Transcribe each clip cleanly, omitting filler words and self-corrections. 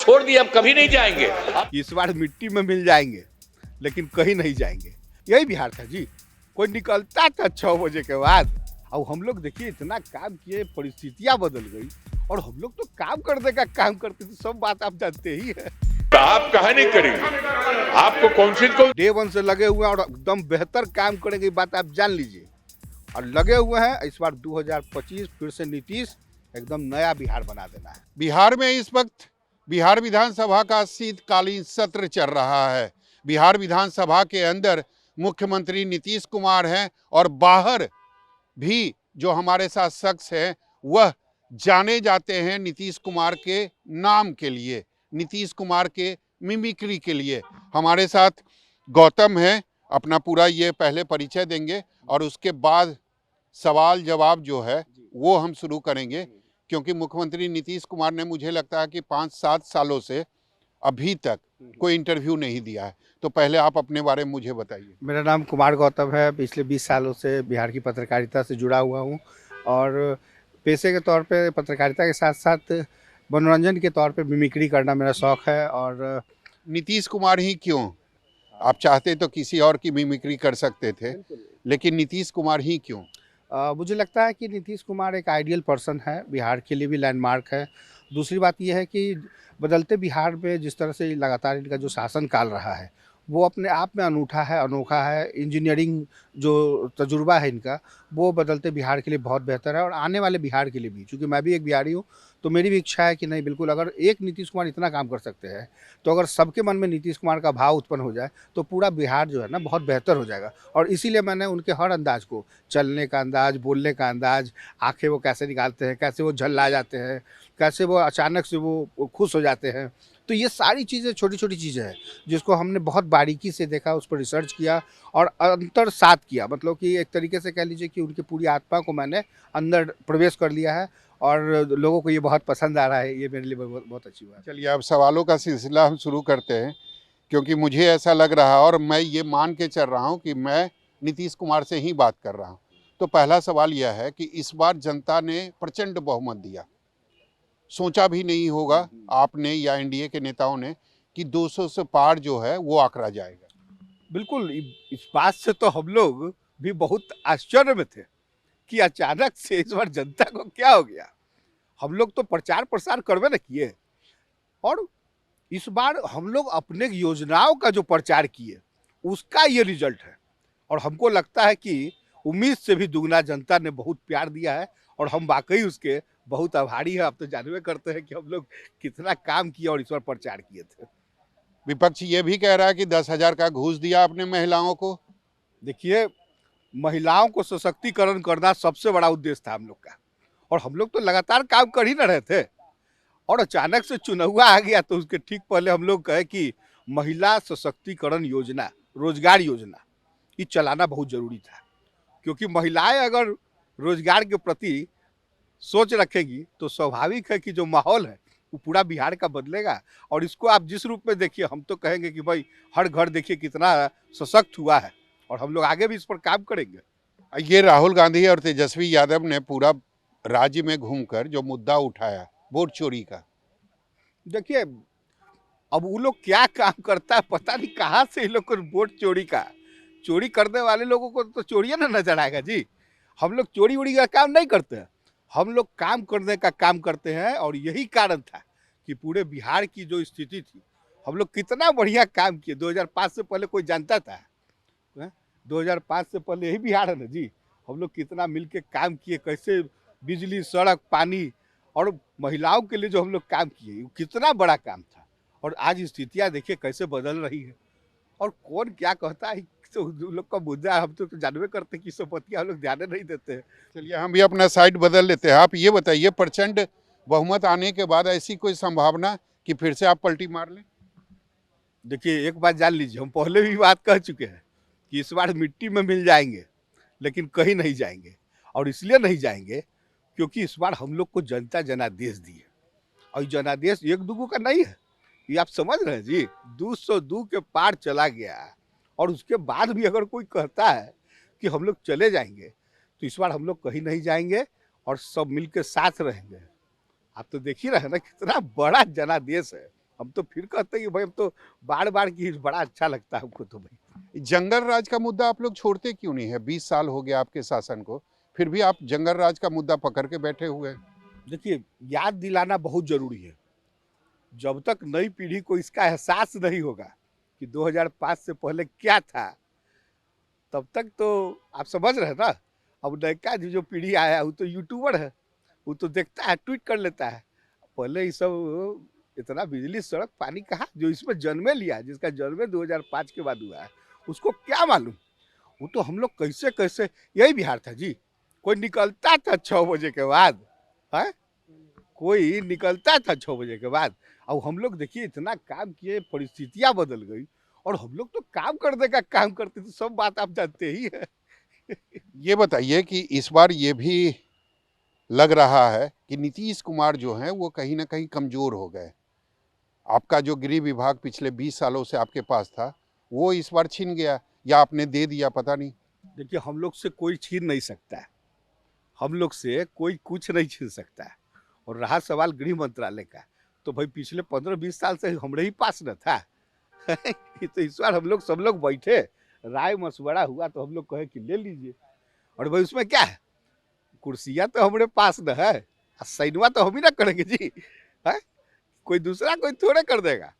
छोड़ दिए, अब कभी नहीं जाएंगे। इस बार मिट्टी में मिल जाएंगे लेकिन कहीं नहीं जाएंगे। यही बिहार था जी। कोई निकलता था 6 बजे के बाद। अब हम लोग देखिए इतना काम किए, परिस्थितियां बदल गई और हम लोग तो काम करने का काम करते थे, सब बात आप जानते ही है। आप कहा नहीं करेंगे, आपको काउंसिल को डे वन से लगे हुए हैं और एकदम बेहतर काम करेंगे, ये बात आप जान लीजिए। और लगे हुए हैं इस बार 2025 फिर से नीतीश एकदम नया बिहार बना देना है। बिहार में इस वक्त बिहार विधानसभा का शीतकालीन सत्र चल रहा है। बिहार विधानसभा के अंदर मुख्यमंत्री नीतीश कुमार हैं और बाहर भी जो हमारे साथ शख्स हैं वह जाने जाते हैं नीतीश कुमार के नाम के लिए, नीतीश कुमार के मिमिक्री के लिए। हमारे साथ गौतम है, अपना पूरा ये पहले परिचय देंगे और उसके बाद सवाल जवाब जो है वो हम शुरू करेंगे, क्योंकि मुख्यमंत्री नीतीश कुमार ने मुझे लगता है कि 5-7 सालों से अभी तक कोई इंटरव्यू नहीं दिया है। तो पहले आप अपने बारे में मुझे बताइए। मेरा नाम कुमार गौतम है। पिछले 20 सालों से बिहार की पत्रकारिता से जुड़ा हुआ हूँ और पेशे के तौर पे पत्रकारिता के साथ साथ मनोरंजन के तौर पे मिमिक्री करना मेरा शौक है। और नीतीश कुमार ही क्यों? आप चाहते तो किसी और की मिमिक्री कर सकते थे, लेकिन नीतीश कुमार ही क्यों? मुझे लगता है कि नीतीश कुमार एक आइडियल पर्सन है, बिहार के लिए भी लैंडमार्क है। दूसरी बात यह है कि बदलते बिहार में जिस तरह से लगातार इनका जो शासन काल रहा है वो अपने आप में अनूठा है, अनोखा है। इंजीनियरिंग जो तजुर्बा है इनका वो बदलते बिहार के लिए बहुत बेहतर है और आने वाले बिहार के लिए भी। चूँकि मैं भी एक बिहारी हूँ तो मेरी भी इच्छा है कि नहीं, बिल्कुल अगर एक नीतीश कुमार इतना काम कर सकते हैं तो अगर सबके मन में नीतीश कुमार का भाव उत्पन्न हो जाए तो पूरा बिहार जो है ना बहुत बेहतर हो जाएगा। और इसीलिए मैंने उनके हर अंदाज को, चलने का अंदाज, बोलने का अंदाज, आंखें वो कैसे निकालते हैं, कैसे वो झल्ला जाते हैं, कैसे वो अचानक से वो खुश हो जाते हैं, तो ये सारी चीज़ें छोटी छोटी चीज़ें हैं जिसको हमने बहुत बारीकी से देखा, उस पर रिसर्च किया और अंतर साथ किया। मतलब कि एक तरीके से कह लीजिए कि उनकी पूरी आत्मा को मैंने अंदर प्रवेश कर लिया है और लोगों को ये बहुत पसंद आ रहा है। ये मेरे लिए बहुत बहुत अच्छी बात है। चलिए अब सवालों का सिलसिला हम शुरू करते हैं, क्योंकि मुझे ऐसा लग रहा है और मैं ये मान के चल रहा हूँ कि मैं नीतीश कुमार से ही बात कर रहा हूँ। तो पहला सवाल यह है कि इस बार जनता ने प्रचंड बहुमत दिया। सोचा भी नहीं होगा आपने या एनडीए के नेताओं ने कि 200 से पार जो है वो आंकड़ा जाएगा। बिल्कुल, इस बात से तो हम लोग भी बहुत आश्चर्य में थे कि अचानक से इस बार जनता को क्या हो गया। हम लोग तो प्रचार प्रसार करवे न किए और इस बार हम लोग अपने योजनाओं का जो प्रचार किए उसका ये रिजल्ट है। और हमको लगता है कि उम्मीद से भी दुगना जनता ने बहुत प्यार दिया है और हम वाकई उसके बहुत आभारी हैं। आप तो जानवे करते हैं कि हम लोग कितना काम किया और इस बार प्रचार किए थे। विपक्ष ये भी कह रहा है कि 10,000 का घूस दिया आपने महिलाओं को। देखिए, महिलाओं को सशक्तिकरण करना सबसे बड़ा उद्देश्य था हम लोग का और हम लोग तो लगातार काम कर ही न रहे थे और अचानक से चुनाव आ गया तो उसके ठीक पहले हम लोग कहे कि महिला सशक्तिकरण योजना, रोजगार योजना, ये चलाना बहुत जरूरी था। क्योंकि महिलाएं अगर रोजगार के प्रति सोच रखेगी तो स्वाभाविक है कि जो माहौल है वो पूरा बिहार का बदलेगा। और इसको आप जिस रूप में देखिए, हम तो कहेंगे कि भाई हर घर देखिए कितना सशक्त हुआ है और हम लोग आगे भी इस पर काम करेंगे। ये राहुल गांधी और तेजस्वी यादव ने पूरा राज्य में घूमकर जो मुद्दा उठाया वोट चोरी का, देखिए अब वो लोग क्या काम करता है पता नहीं, कहाँ से इन लोग को वोट चोरी का। चोरी करने वाले लोगों को तो चोरिया ना नजर आएगा जी। हम लोग चोरी उड़ी का काम नहीं करते हैं, हम लोग काम करने का काम करते हैं। और यही कारण था कि पूरे बिहार की जो स्थिति थी, हम लोग कितना बढ़िया काम किए। 2005 से पहले कोई जानता था? 2005 से पहले यही बिहार है ना जी। हम लोग कितना मिलके काम किए, कैसे बिजली, सड़क, पानी और महिलाओं के लिए जो हम लोग काम किए, वो कितना बड़ा काम था। और आज स्थितियाँ देखिए कैसे बदल रही है और कौन क्या कहता है तो उन लोग का मुद्दा है। हम तो जानवे करते कि संपत्तियाँ हम लोग ध्यान नहीं देते हैं। चलिए हम भी अपना साइड बदल लेते हैं। आप ये बताइए, प्रचंड बहुमत आने के बाद ऐसी कोई संभावना कि फिर से आप पलटी मार लें? देखिए एक बात जान लीजिए, हम पहले भी बात कह चुके हैं कि इस बार मिट्टी में मिल जाएंगे लेकिन कहीं नहीं जाएंगे। और इसलिए नहीं जाएंगे क्योंकि इस बार हम लोग को जनता जनादेश दी है और जनादेश एक दूगो का नहीं है, ये आप समझ रहे हैं जी। 202 के पार चला गया और उसके बाद भी अगर कोई कहता है कि हम लोग चले जाएंगे तो इस बार हम लोग कहीं नहीं जाएंगे और सब मिलकर साथ रहेंगे। आप तो देख ही रहे हैं ना कितना बड़ा जनादेश है हम तो फिर कहते हैं कि भाई हम तो बार बार की बड़ा अच्छा लगता है हमको तो भाई। जंगल राज का मुद्दा आप लोग छोड़ते क्यों नहीं है? 20 साल हो गया आपके शासन को, फिर भी आप जंगल राज का मुद्दा पकड़ के बैठे हुए हैं। देखिए, याद दिलाना बहुत जरूरी है। जब तक नई पीढ़ी को इसका एहसास नहीं होगा कि 2005 से पहले क्या था, तब तक तो आप समझ रहे हैं ना। अब नयका जो पीढ़ी आया है वो तो यूट्यूबर है, वो तो देखता है, ट्वीट कर लेता है। पहले ये सब इतना बिजली सड़क पानी कहा, जो इसमें जन्मे लिया, जिसका जन्मे 2005 के बाद हुआ है, उसको क्या मालूम। वो तो हम लोग कैसे कैसे, यही बिहार था जी। कोई निकलता था 6 बजे के बाद, है कोई निकलता था 6 बजे के बाद। अब हम लोग देखिए इतना काम किए, परिस्थितियां बदल गई, और हम लोग तो काम करने का काम करते थे, सब बात आप जानते ही है। ये बताइए कि इस बार ये भी लग रहा है कि नीतीश कुमार जो हैं वो कहीं ना कहीं कमजोर हो गए। आपका जो गृह विभाग पिछले 20 सालों से आपके पास था वो इस बार छिन गया, या आपने दे दिया, पता नहीं। देखिए, हम लोग से कोई छीन नहीं सकता है, हम लोग से कोई कुछ नहीं छीन सकता है। और रहा सवाल गृह मंत्रालय का, तो भाई पिछले 15-20 साल से हमारे ही पास न था। ये तो इस बार हम लोग सब लोग बैठे, राय मशवरा हुआ तो हम लोग कहे कि ले लीजिए। और भाई उसमें क्या है, कुर्सियां तो हमारे पास न है, सैनवा तो हम ही ना करेंगे जी, है कोई दूसरा कोई थोड़े कर देगा।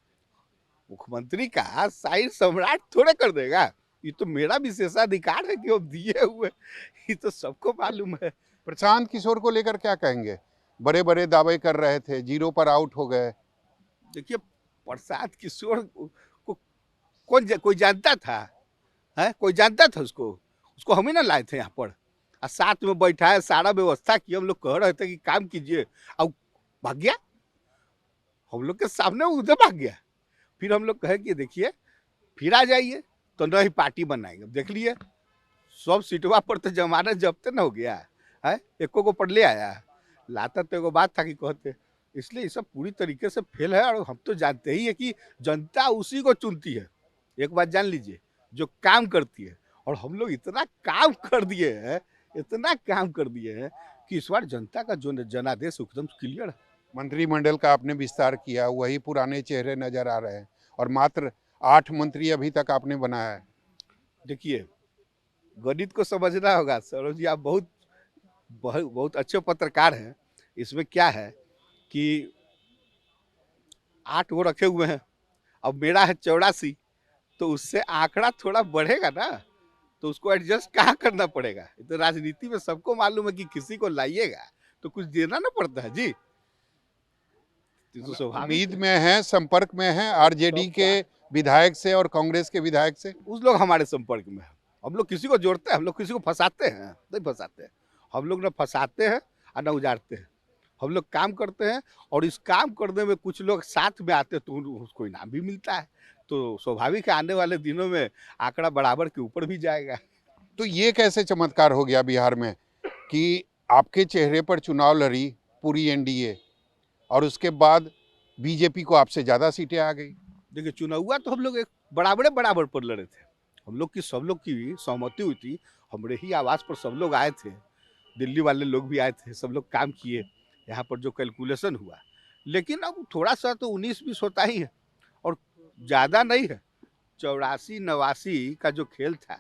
मुख्यमंत्री का साइन सम्राट थोड़े कर देगा। ये तो मेरा विशेषाधिकार है कि वो दिए हुए, ये तो सबको मालूम है। प्रशांत किशोर को लेकर क्या कहेंगे? बड़े बड़े दावे कर रहे थे, जीरो पर आउट हो गए। देखिए, प्रसाद किशोर को कोई जानता था, है कोई जानता था उसको? उसको हम ही ना लाए थे यहाँ पर, और साथ में बैठाए, सारा व्यवस्था की, हम लोग कह रहे थे कि काम कीजिए, अब भाग गया। हम लोग के सामने उधर भाग गया। फिर हम लोग कहे कि देखिए फिर आ जाइए तो नई पार्टी बनाएंगे। देख लिए सब सीटवा पर तो जमानत जब्त न हो गया है, एको को पर ले आया लाता तो एगो बात था कि कहते। इसलिए ये सब पूरी तरीके से फेल है, और हम तो जानते ही है कि जनता उसी को चुनती है। एक बात जान लीजिए, जो काम करती है। और हम लोग इतना काम कर दिए हैं, इतना काम कर दिए हैं कि इस बार जनता का जो जनादेश एकदम क्लियर है। मंत्रिमंडल का आपने विस्तार किया, वही पुराने चेहरे नजर आ रहे हैं, और मात्र 8 मंत्री अभी तक आपने बनाया है। देखिए, गणित को समझना होगा सरोज जी, आप बहुत बहुत बहुत अच्छे पत्रकार हैं। इसमें क्या है कि 8 वो रखे हुए हैं, अब मेरा है 84, तो उससे आंकड़ा थोड़ा बढ़ेगा ना, तो उसको एडजस्ट कहाँ करना पड़ेगा। तो राजनीति में सबको मालूम है कि किसी को लाइएगा तो कुछ देना ना पड़ता है जी। तो स्वाभाविक उम्मीद में है, संपर्क में है आरजेडी के विधायक से और कांग्रेस के विधायक से। उस लोग हमारे संपर्क में है। हम लोग किसी को जोड़ते हैं, हम लोग किसी को फंसाते हैं? नहीं फंसाते हैं। हम लोग ना फंसाते हैं और ना उजाड़ते हैं। हम लोग काम करते हैं, और इस काम करने में कुछ लोग साथ में आते हैं तो उसको इनाम भी मिलता है। तो स्वाभाविक है आने वाले दिनों में आंकड़ा बराबर के ऊपर भी जाएगा। तो ये कैसे चमत्कार हो गया बिहार में कि आपके चेहरे पर चुनाव लड़ी पूरी एनडीए, और उसके बाद बीजेपी को आपसे ज्यादा सीटें आ गई? देखिए, चुनाव हुआ तो हम लोग एक बराबर पर लड़े थे। हम लोग की सब लोग की सहमति हुई थी, हमारे ही आवास पर सब लोग आए थे, दिल्ली वाले लोग भी आए थे, सब लोग काम किए। यहाँ पर जो कैलकुलेशन हुआ, लेकिन अब थोड़ा सा तो 19-20 होता ही है, और ज़्यादा नहीं है। 84-89 का जो खेल था,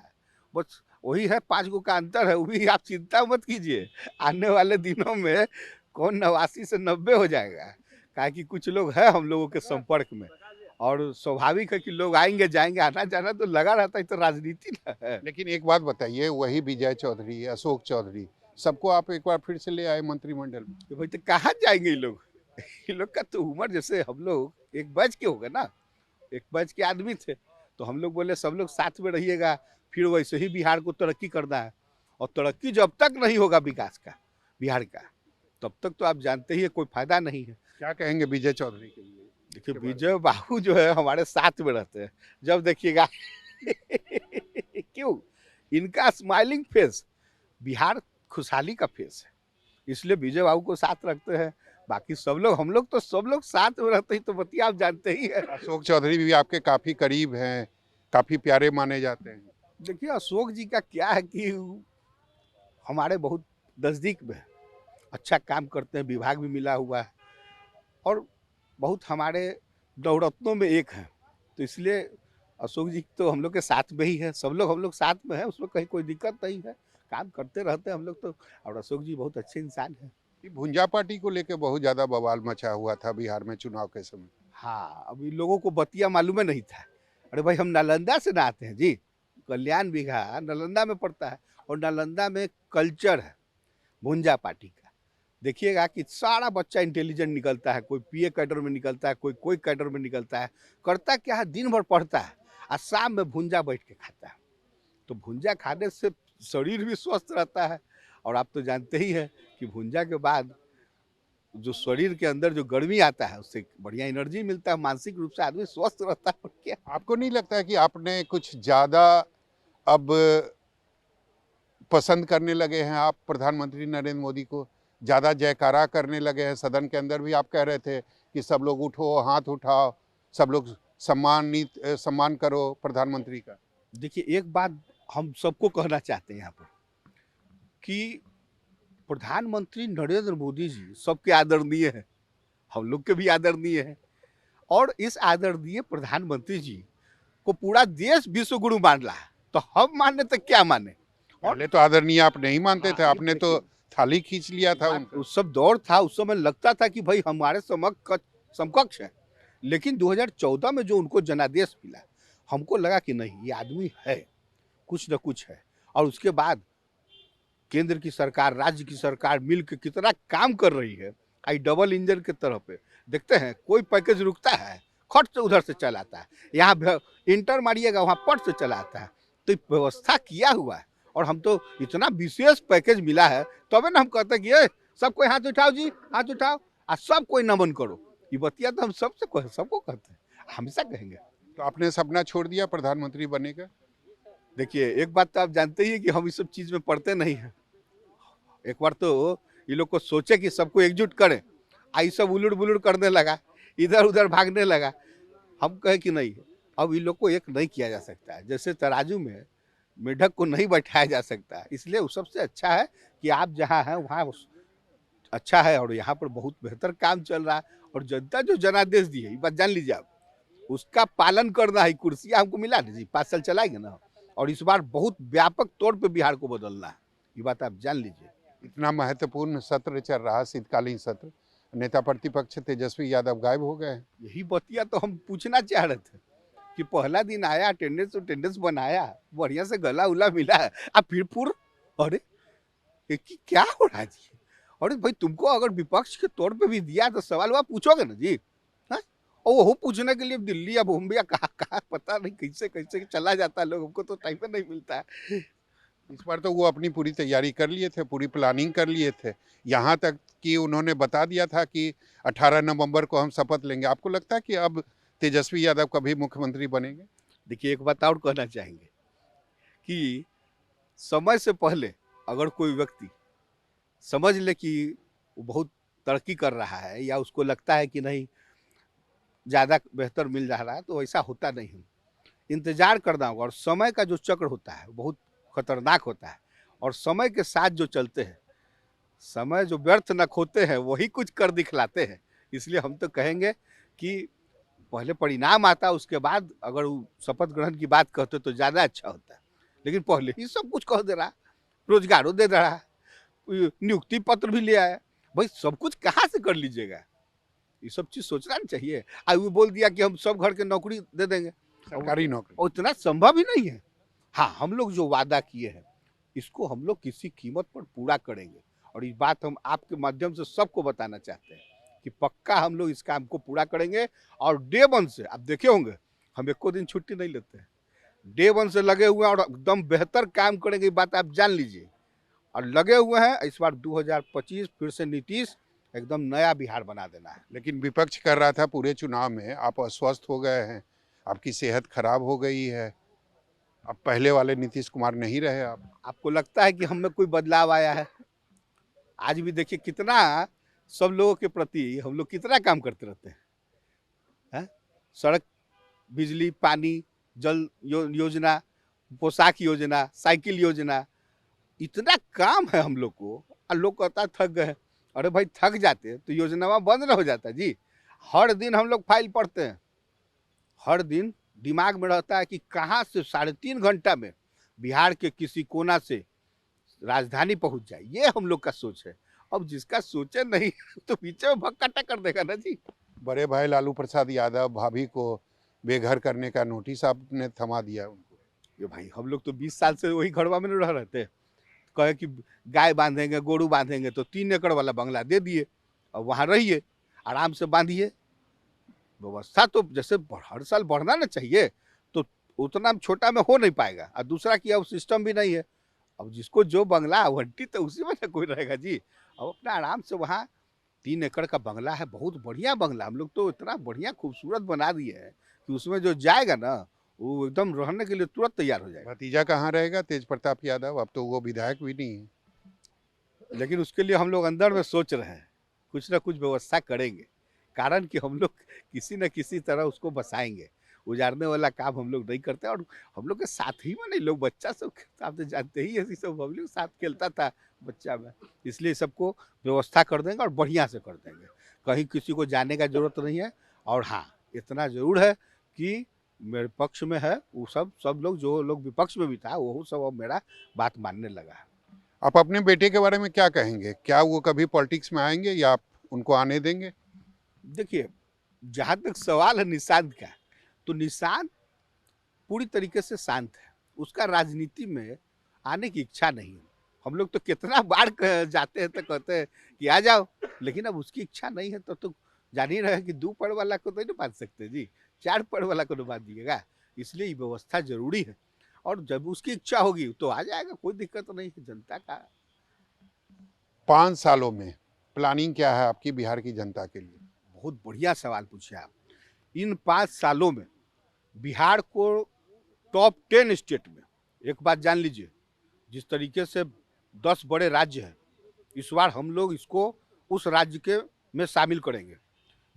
बस वही है, 5 गो का अंतर है। वो भी आप चिंता मत कीजिए, आने वाले दिनों में कौन 89 से 90 हो जाएगा। काहे कि कुछ लोग हैं हम लोगों के संपर्क में, और स्वाभाविक है कि लोग आएंगे जाएंगे, आना जाना तो लगा रहता है, तो राजनीति ना है। लेकिन एक बात बताइए, वही विजय चौधरी, अशोक चौधरी, सबको आप एक बार फिर से ले आए मंत्रिमंडल में। तो भाई तो कहाँ जाएंगे ये लोग? ये लोग का तो उम्र, जैसे हम लोग एक बैच के हो गए ना, एक बैच के आदमी थे, तो हम लोग बोले सब लोग साथ में रहिएगा, फिर वैसे ही बिहार को तरक्की करना है। और तरक्की जब तक नहीं होगा विकास का बिहार का, तब तक तो आप जानते ही है कोई फायदा नहीं है। क्या कहेंगे विजय चौधरी के लिए? देखिए, विजय बाबू जो है हमारे साथ में रहते हैं, जब देखिएगा क्यों, इनका स्माइलिंग फेस बिहार खुशहाली का फेस है, इसलिए विजय बाबू को साथ रखते हैं। बाकी सब लोग, हम लोग तो सब लोग साथ में रहते ही तो बतिया आप जानते ही है। अशोक चौधरी भी आपके काफी करीब हैं, काफी प्यारे माने जाते हैं। देखिए, अशोक जी का क्या है कि हमारे बहुत नज़दीक में है, अच्छा काम करते हैं, विभाग भी मिला हुआ है, और बहुत हमारे नवरत्नों में एक है, तो इसलिए अशोक जी तो हम लोग के साथ में ही है, सब लोग हम लोग साथ में है, उसमें कहीं कोई दिक्कत नहीं है, काम करते रहते हैं हम लोग तो। और अशोक जी बहुत अच्छे इंसान हैं। ये भुंजा पार्टी को लेकर बहुत ज्यादा बवाल मचा हुआ था बिहार में चुनाव के समय। हाँ, अभी लोगों को बतिया मालूम नहीं था। अरे भाई हम नालंदा से ना आते हैं जी, कल्याण बिघा नालंदा में पड़ता है, और नालंदा में कल्चर है भुंजा पार्टी का। देखिएगा कि सारा बच्चा इंटेलिजेंट निकलता है, कोई पीए कैडर में निकलता है, कोई कैडर में निकलता है। करता क्या है, दिन भर पढ़ता है और शाम में भुंजा बैठ के खाता है। तो भुंजा खाने से शरीर भी स्वस्थ रहता है, और आप तो जानते ही हैं कि भुंजा के बाद जो शरीर के अंदर जो गर्मी आता है उससे बढ़िया एनर्जी मिलता है, मानसिक रूप से आदमी स्वस्थ रहता है। और क्या आपको नहीं लगता है कि आपने कुछ ज्यादा अब पसंद करने लगे हैं, आप प्रधानमंत्री नरेंद्र मोदी को ज्यादा जयकारा करने लगे हैं? सदन के अंदर भी आप कह रहे थे कि सब लोग उठो, हाथ उठाओ, सब लोग सम्मान करो प्रधानमंत्री का। देखिए, एक बात हम सबको कहना चाहते हैं यहाँ पर कि प्रधानमंत्री नरेंद्र मोदी जी सबके आदरणीय हैं, हम लोग के भी आदरणीय हैं। और इस आदरणीय प्रधानमंत्री जी को पूरा देश विश्व गुरु मान रहा है, तो हम माने तो क्या माने। पहले तो आदरणीय आप नहीं मानते थे, हाँ, आपने तो थाली खींच लिया था उनका। उस सब दौर था, उस समय लगता था कि भाई हमारे समकक्ष है। लेकिन 2014 में जो उनको जनादेश मिला, हमको लगा कि नहीं, ये आदमी है, कुछ न कुछ है। और उसके बाद केंद्र की सरकार, राज्य की सरकार मिलकर कितना काम कर रही है, आई डबल इंजन के तरह पे देखते हैं। कोई पैकेज रुकता है, खट से उधर से चलाता है, यहाँ इंटर मारिएगा वहाँ पट से चलाता है। तो व्यवस्था किया हुआ है, और हम तो इतना विशेष पैकेज मिला है, तबे ना हम कहते हैं कि ये सब कोई हाथ उठाओ जी, हाथ उठाओ और सब कोई नमन करो। ये बतिया तो हम सबको कहते हैं, हमेशा कहेंगे। तो आपने सपना छोड़ दिया प्रधानमंत्री बनने का? देखिए, एक बात तो आप जानते ही हैं कि हम इस सब चीज में पढ़ते नहीं हैं। एक बार तो ये लोग को सोचे कि सबको एकजुट करें, आई सब उलट बुलट करने लगा, इधर उधर भागने लगा। हम कहे कि नहीं, अब इन लोग को एक नहीं किया जा सकता है, जैसे तराजू में मेढक को नहीं बैठाया जा सकता है। इसलिए सबसे अच्छा है कि आप जहाँ हैं वहाँ अच्छा है, और यहाँ पर बहुत बेहतर काम चल रहा है। और जनता जो जनादेश दी है, ये बात जान लीजिए आप, उसका पालन करना है। कुर्सियाँ हमको मिला ना जी, 5 साल चलाएंगे ना, और इस बार बहुत व्यापक तौर पे बिहार को बदलना है, ये बात आप जान लीजिए। इतना महत्वपूर्ण सत्र चल रहा, शीतकालीन सत्र, नेता प्रतिपक्ष तेजस्वी यादव गायब हो गए हैं। यही बतिया तो हम पूछना चाह रहे थे कि पहला दिन आया, अटेंडेंस बनाया, बढ़िया से गला उला मिला, अब फिर अरे क्या हो रहा है जी। अरे भाई, तुमको अगर विपक्ष के तौर पे भी दिया तो सवाल वह पूछोगे ना जी, हाँ? और वो पूछने के लिए दिल्ली या बॉम्बे या कहाँ पता नहीं कैसे कैसे चला जाता है लोग, हमको तो टाइम नहीं मिलता है। इस बार तो वो अपनी पूरी तैयारी कर लिए थे, पूरी प्लानिंग कर लिए थे, यहाँ तक कि उन्होंने बता दिया था कि 18 नवंबर को हम शपथ लेंगे। आपको लगता है कि अब तेजस्वी यादव कभी मुख्यमंत्री बनेंगे? देखिए, एक बात और कहना चाहेंगे कि समय से पहले अगर कोई व्यक्ति समझ ले कि वो बहुत तरक्की कर रहा है, या उसको लगता है कि नहीं ज़्यादा बेहतर मिल रहा है, तो ऐसा होता नहीं है। इंतजार करना होगा, और समय का जो चक्र होता है बहुत खतरनाक होता है, और समय के साथ जो चलते हैं, समय जो व्यर्थ न खोते हैं वही कुछ कर दिखलाते हैं। इसलिए हम तो कहेंगे कि पहले परिणाम आता, उसके बाद अगर शपथ ग्रहण की बात कहते तो ज़्यादा अच्छा होता है। लेकिन पहले ही सब कुछ कह दे रहा, रोजगारों दे रहा, नियुक्ति पत्र भी ले आया, भाई सब कुछ कहाँ से कर लीजिएगा, ये सब चीज़ सोचना नहीं चाहिए। अब वो बोल दिया कि हम सब घर के नौकरी दे देंगे, सरकारी नौकरी, और इतना संभव ही नहीं है। हाँ, हम लोग जो वादा किए हैं इसको हम लोग किसी कीमत पर पूरा करेंगे, और इस बात हम आपके माध्यम से सबको बताना चाहते हैं कि पक्का हम लोग इस काम को पूरा करेंगे। और डे 1 से आप देखे होंगे, हम एको दिन छुट्टी नहीं लेते हैं, डे 1 से लगे हुए हैं और एकदम बेहतर काम करेंगे, ये बात आप जान लीजिए। और लगे हुए हैं, इस बार 2025 फिर से नीतीश एकदम नया बिहार बना देना है। लेकिन विपक्ष कर रहा था पूरे चुनाव में, आप अस्वस्थ हो गए हैं, आपकी सेहत खराब हो गई है, अब पहले वाले नीतीश कुमार नहीं रहे आप। आपको लगता है कि हम में कोई बदलाव आया है? आज भी देखिए कितना सब लोगों के प्रति हम लोग कितना काम करते रहते हैं। सड़क, बिजली, पानी, जल योजना, पोशाक योजना, साइकिल योजना, इतना काम है हम लोग को। और लोग कहता थक गए, अरे भाई थक जाते तो योजनावा बंद न हो जाता जी। हर दिन हम लोग फाइल पढ़ते हैं, हर दिन दिमाग में रहता है कि कहाँ से 3.5 घंटा में बिहार के किसी कोना से राजधानी पहुंच जाए, ये हम लोग का सोच है। अब जिसका सोचे नहीं तो पीछे में भक्काटा कर देगा ना जी। बड़े भाई लालू प्रसाद यादव भाभी को बेघर करने का नोटिस आपने थमा दिया उनको। ये भाई हम लोग तो 20 साल से वही घरवा में रह रहे थे, कहे कि गाय बांधेंगे गोरू बांधेंगे, तो 3 एकड़ वाला बंगला दे दिए, अब वहाँ रहिए आराम से बांधिए। व्यवस्था तो जैसे हर साल बढ़ना ना चाहिए, तो उतना छोटा में हो नहीं पाएगा। और दूसरा कि अब सिस्टम भी नहीं है, अब जिसको जो बंगला आवंटी तो उसी में ना कोई रहेगा जी। अब अपना आराम से वहाँ 3 एकड़ का बंगला है, बहुत बढ़िया बंगला, हम लोग तो इतना बढ़िया खूबसूरत बना दिए हैं कि उसमें जो जाएगा ना वो एकदम रहने के लिए तुरंत तैयार हो जाएगा। भतीजा कहाँ रहेगा तेज प्रताप यादव? अब तो वो विधायक भी नहीं है। लेकिन उसके लिए हम लोग अंदर में सोच रहे हैं, कुछ ना कुछ व्यवस्था करेंगे, कारण कि हम लोग किसी न किसी तरह उसको बसाएंगे। उजाड़ने वाला काम हम लोग नहीं करते, और हम लोग के साथ ही में नहीं, लोग बच्चा सब आप तो जानते ही ऐसी सब हम लोग साथ खेलता था बच्चा में, इसलिए सबको व्यवस्था कर देंगे और बढ़िया से कर देंगे। कहीं किसी को जाने का जरूरत नहीं है। और हाँ, इतना जरूर है कि मेरे पक्ष में है वो सब लोग, जो लोग विपक्ष में भी था वो सब अब मेरा बात मानने लगा है। आप अपने बेटे के बारे में क्या कहेंगे? क्या वो कभी पॉलिटिक्स में आएंगे या आप उनको आने देंगे? देखिए, जहाँ तक सवाल है निशांत का, तो निशांत पूरी तरीके से शांत है, उसका राजनीति में आने की इच्छा नहीं है। हम लोग तो कितना बार जाते हैं तो कहते हैं कि आ जाओ, लेकिन अब उसकी इच्छा नहीं है तो जान ही रहे कि 2 पड़ वाला को तो नहीं बांध सकते जी, 4 पड़ वाला को तो बांध दिएगा। इसलिए ये व्यवस्था जरूरी है, और जब उसकी इच्छा होगी तो आ जाएगा, कोई दिक्कत नहीं है जनता का। 5 सालों में प्लानिंग क्या है आपकी बिहार की जनता के लिए? बहुत बढ़िया सवाल पूछे आप। इन 5 सालों में बिहार को टॉप 10 स्टेट में, एक बात जान लीजिए, जिस तरीके से 10 बड़े राज्य हैं, इस बार हम लोग इसको उस राज्य के में शामिल करेंगे।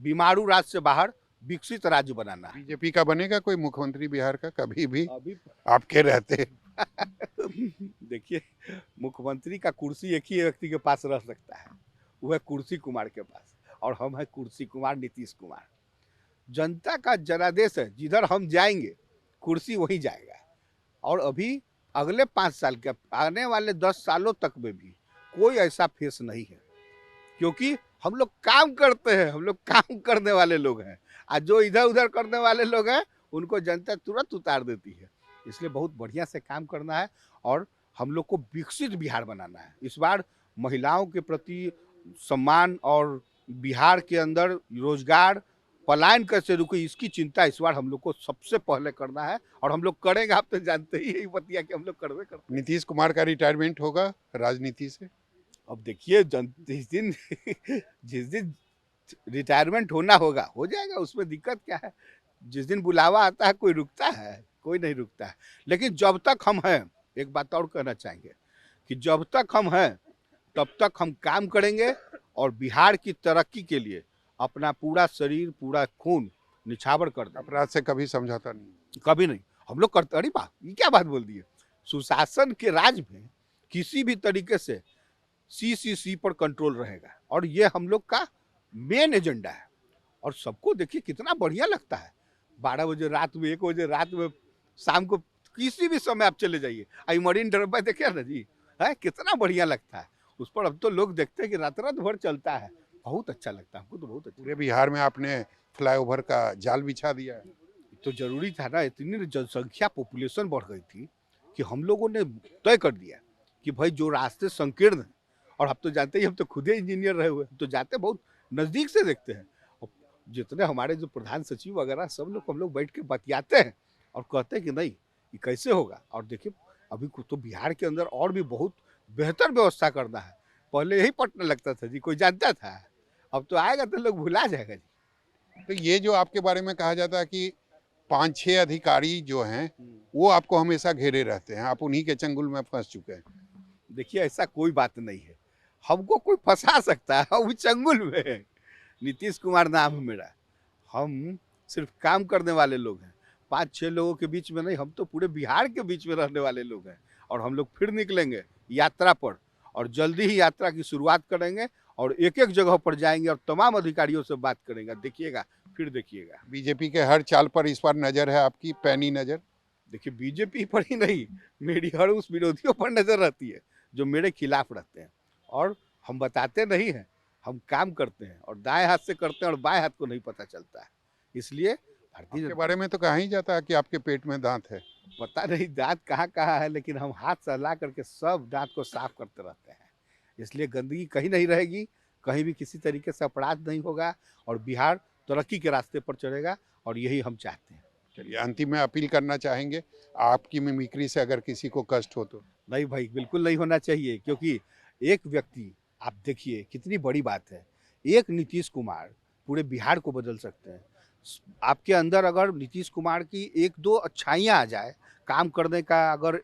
बीमारू राज्य से बाहर विकसित राज्य बनाना है। बीजेपी का बनेगा कोई मुख्यमंत्री बिहार का कभी भी अभी आपके रहते? देखिए, मुख्यमंत्री का कुर्सी एक ही व्यक्ति के पास रह सकता है, वो है कुर्सी कुमार के पास, और हम हैं कुर्सी कुमार नीतीश कुमार। जनता का जनादेश है, जिधर हम जाएंगे कुर्सी वहीं जाएगा। और अभी अगले 5 साल के आने वाले 10 सालों तक में भी कोई ऐसा फेस नहीं है, क्योंकि हम लोग काम करते हैं, हम लोग काम करने वाले लोग हैं। आज जो इधर उधर करने वाले लोग हैं उनको जनता तुरंत उतार देती है। इसलिए बहुत बढ़िया से काम करना है, और हम लोग को विकसित बिहार बनाना है। इस बार महिलाओं के प्रति सम्मान, और बिहार के अंदर रोजगार पलायन कैसे रुके, इसकी चिंता इस बार हम लोग को सबसे पहले करना है, और हम लोग करेंगे। आप तो जानते ही यही बतिया कि हम लोग करवे करते हैं। नीतीश कुमार का रिटायरमेंट होगा राजनीति से? अब देखिए, जिस दिन रिटायरमेंट होना होगा हो जाएगा, उसमें दिक्कत क्या है। जिस दिन बुलावा आता है कोई रुकता है? कोई नहीं रुकता है। लेकिन जब तक हम हैं, एक बात और कहना चाहेंगे कि जब तक हम हैं तब तक हम काम करेंगे, और बिहार की तरक्की के लिए अपना पूरा शरीर पूरा खून निछावर कर देंगे। अपराध से कभी समझौता नहीं? कभी नहीं हम लोग करते। अरे वाह, ये क्या बात बोल दी है। सुशासन के राज में किसी भी तरीके से CCC पर कंट्रोल रहेगा, और ये हम लोग का मेन एजेंडा है। और सबको देखिए कितना बढ़िया लगता है, 12 बजे रात में, 1 बजे रात में, शाम को, किसी भी समय आप चले जाइए। आई मरीन ड्राइव देखिए ना जी, है कितना बढ़िया लगता है उस पर। अब तो लोग देखते हैं कि रात रात भर चलता है, बहुत अच्छा लगता है हमको तो, बहुत अच्छा। पूरे बिहार में आपने फ्लाईओवर का जाल बिछा दिया है। तो जरूरी था ना, इतनी जनसंख्या पॉपुलेशन बढ़ गई थी कि हम लोगों ने तय कर दिया कि भाई जो रास्ते संकीर्ण हैं, और आप तो जानते ही, हम तो खुद ही इंजीनियर रहे हुए, तो जाते बहुत नज़दीक से देखते हैं। और जितने हमारे जो प्रधान सचिव वगैरह सब लोग, हम लोग बैठ के बतियाते हैं और कहते हैं कि नहीं ये कैसे होगा। और देखिए, अभी तो बिहार के अंदर और भी बहुत बेहतर व्यवस्था करना है। पहले यही पटने लगता था जी, कोई जानता था, अब तो आएगा तो लोग भुला जाएगा जी। तो ये जो आपके बारे में कहा जाता है कि 5-6 अधिकारी जो हैं वो आपको हमेशा घेरे रहते हैं, आप उन्हीं के चंगुल में फंस चुके हैं। देखिए, ऐसा कोई बात नहीं है, हमको कोई फंसा सकता है, हम चंगुल में है। नीतीश कुमार नाम है मेरा, हम सिर्फ काम करने वाले लोग हैं। 5-6 लोगों के बीच में नहीं, हम तो पूरे बिहार के बीच में रहने वाले लोग हैं। और हम लोग फिर निकलेंगे यात्रा पर, और जल्दी ही यात्रा की शुरुआत करेंगे, और एक एक जगह पर जाएंगे और तमाम अधिकारियों से बात करेंगे। देखिएगा फिर देखिएगा। बीजेपी के हर चाल पर इस बार नजर है आपकी, पैनी नजर? देखिए, बीजेपी पर ही नहीं, मेरी हर उस विरोधियों पर नजर रहती है जो मेरे खिलाफ रहते हैं। और हम बताते नहीं हैं, हम काम करते हैं, और दाएं हाथ से करते हैं और बाएं हाथ को नहीं पता चलता है। इसलिए भारतीय आपके बारे में तो कहा ही जाता है कि आपके पेट में दांत है। पता नहीं दांत कहाँ कहाँ है, लेकिन हम हाथ से ला करके सब दांत को साफ करते रहते हैं। इसलिए गंदगी कहीं नहीं रहेगी, कहीं भी किसी तरीके से अपराध नहीं होगा, और बिहार तरक्की के रास्ते पर चलेगा, और यही हम चाहते हैं। चलिए, अंतिम में अपील करना चाहेंगे आपकी मिमिक्री से अगर किसी को कष्ट हो तो? नहीं भाई, बिल्कुल नहीं होना चाहिए, क्योंकि एक व्यक्ति, आप देखिए कितनी बड़ी बात है, एक नीतीश कुमार पूरे बिहार को बदल सकते हैं। आपके अंदर अगर नीतीश कुमार की एक दो अच्छाइयाँ आ जाए, काम करने का, अगर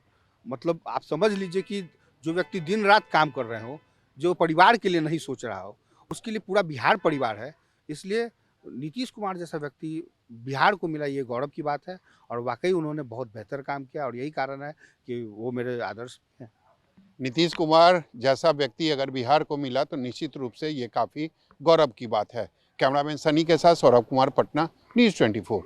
मतलब आप समझ लीजिए कि जो व्यक्ति दिन रात काम कर रहे हो, जो परिवार के लिए नहीं सोच रहा हो, उसके लिए पूरा बिहार परिवार है। इसलिए नीतीश कुमार जैसा व्यक्ति बिहार को मिला, ये गौरव की बात है, और वाकई उन्होंने बहुत बेहतर काम किया, और यही कारण है कि वो मेरे आदर्श हैं। नीतीश कुमार जैसा व्यक्ति अगर बिहार को मिला तो निश्चित रूप से ये काफ़ी गौरव की बात है। कैमरामैन सनी के साथ सौरभ कुमार, पटना, न्यूज़ 24।